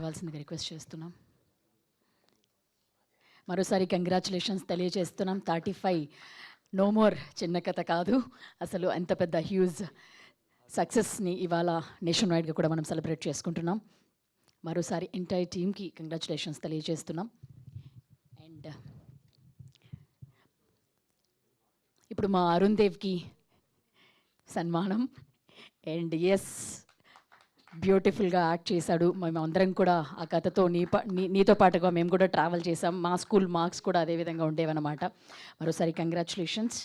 ఇవ్వాల్సిందిగా రిక్వెస్ట్ చేస్తున్నాం. మరోసారి కంగ్రాచులేషన్స్ తెలియజేస్తున్నాం. 35 నో మోర్ చిన్న కథ కాదు, అసలు ఎంత పెద్ద హ్యూజ్ సక్సెస్ని ఇవాళ నేషన్ వైడ్గా కూడా మనం సెలబ్రేట్ చేసుకుంటున్నాం. మరోసారి ఎంటైర్ టీమ్కి కంగ్రాచులేషన్స్ తెలియజేస్తున్నాం. అండ్ ఇప్పుడు మా అరుణ్ దేవ్కి సన్మానం. అండ్ ఎస్, బ్యూటిఫుల్గా యాక్ట్ చేశాడు. మేము అందరం కూడా ఆ కథతో నీతో పాటుగా మేము కూడా ట్రావెల్ చేసాం. మా స్కూల్ మార్క్స్ కూడా అదేవిధంగా ఉండేవన్నమాట. మరోసారి కంగ్రాచులేషన్స్.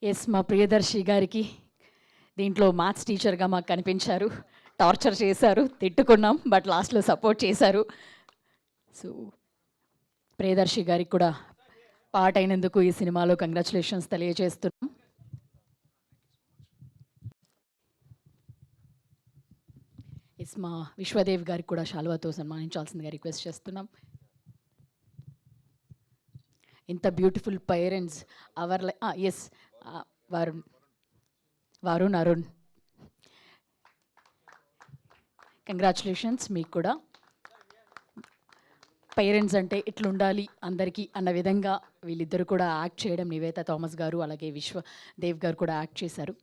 ఎస్, మా ప్రియదర్శి గారికి దీంట్లో మ్యాథ్స్ టీచర్గా మాకు కనిపించారు. టార్చర్ చేశారు, తిట్టుకున్నాం, బట్ లాస్ట్లో సపోర్ట్ చేశారు. సో ప్రియదర్శి గారికి కూడా పార్ట్ అయినందుకు ఈ సినిమాలో కంగ్రాచులేషన్స్ తెలియజేస్తున్నాం. ఎస్, మా విశ్వదేవ్ గారికి కూడా శాలువాతో సన్మానించాల్సిందిగా రిక్వెస్ట్ చేస్తున్నాం. ఇంత beautiful parents ours Varun Arun, congratulations మీకు కూడా. పేరెంట్స్ అంటే ఇట్లుండాలి అందరికీ అన్న విధంగా వీళ్ళిద్దరు కూడా యాక్ట్ చేయడం, నివేత థామస్ గారు అలాగే విశ్వదేవ్ గారు కూడా యాక్ట్ చేశారు.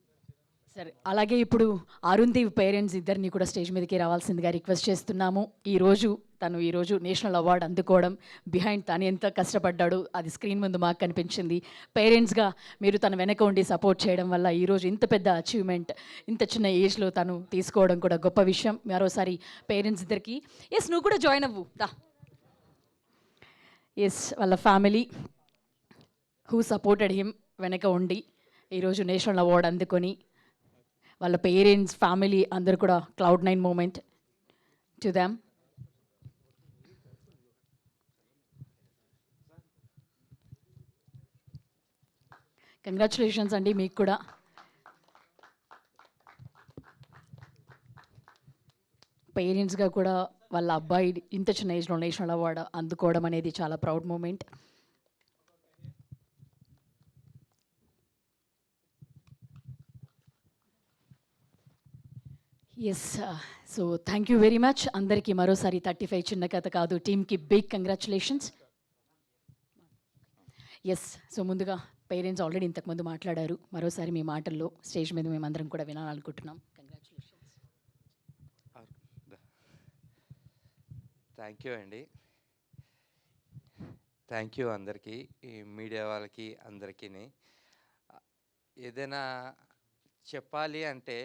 సరే, అలాగే ఇప్పుడు అరుణ్ దేవ్ పేరెంట్స్ ఇద్దరిని కూడా స్టేజ్ మీదకి రావాల్సిందిగా రిక్వెస్ట్ చేస్తున్నాము. ఈరోజు నేషనల్ అవార్డు అందుకోవడం బిహైండ్ తను ఎంత కష్టపడ్డాడు అది స్క్రీన్ ముందు మాకు కనిపించింది. పేరెంట్స్గా మీరు తన వెనక ఉండి సపోర్ట్ చేయడం వల్ల ఈరోజు ఇంత పెద్ద అచీవ్మెంట్ ఇంత చిన్న ఏజ్లో తను తీసుకోవడం కూడా గొప్ప విషయం. మరోసారి పేరెంట్స్ ఇద్దరికి ఎస్, నువ్వు కూడా జాయిన్ అవ్వు దా. ఎస్, వాళ్ళ ఫ్యామిలీ హూ సపోర్టెడ్ హిమ్ వెనక ఉండి ఈరోజు నేషనల్ అవార్డు అందుకొని వాళ్ళ పేరెంట్స్ ఫ్యామిలీ అందరూ కూడా క్లౌడ్9 మూమెంట్ టు దెమ్. కంగ్రాచులేషన్స్ అండి మీకు కూడా. పేరెంట్స్గా కూడా వాళ్ళ అబ్బాయి ఇంత చిన్న ఏజ్లో నేషనల్ అవార్డు అందుకోవడం అనేది చాలా proud moment. Yes, so thank you very much అందరికీ. మరోసారి 35 చిన్న కథ కాదు టీమ్కి బిగ్ కంగ్రాచులేషన్స్. ఎస్, సో ముందుగా పేరెంట్స్ ఆల్రెడీ ఇంతకుముందు మాట్లాడారు. మరోసారి మీ మాటల్లో స్టేజ్ మీద మేమందరం కూడా వినాలనుకుంటున్నాం. కంగ్రాచులేషన్స్. థ్యాంక్ యూ అండి. థ్యాంక్ యూ అందరికీ, ఈ మీడియా వాళ్ళకి అందరికీ. ఏదైనా చెప్పాలి అంటే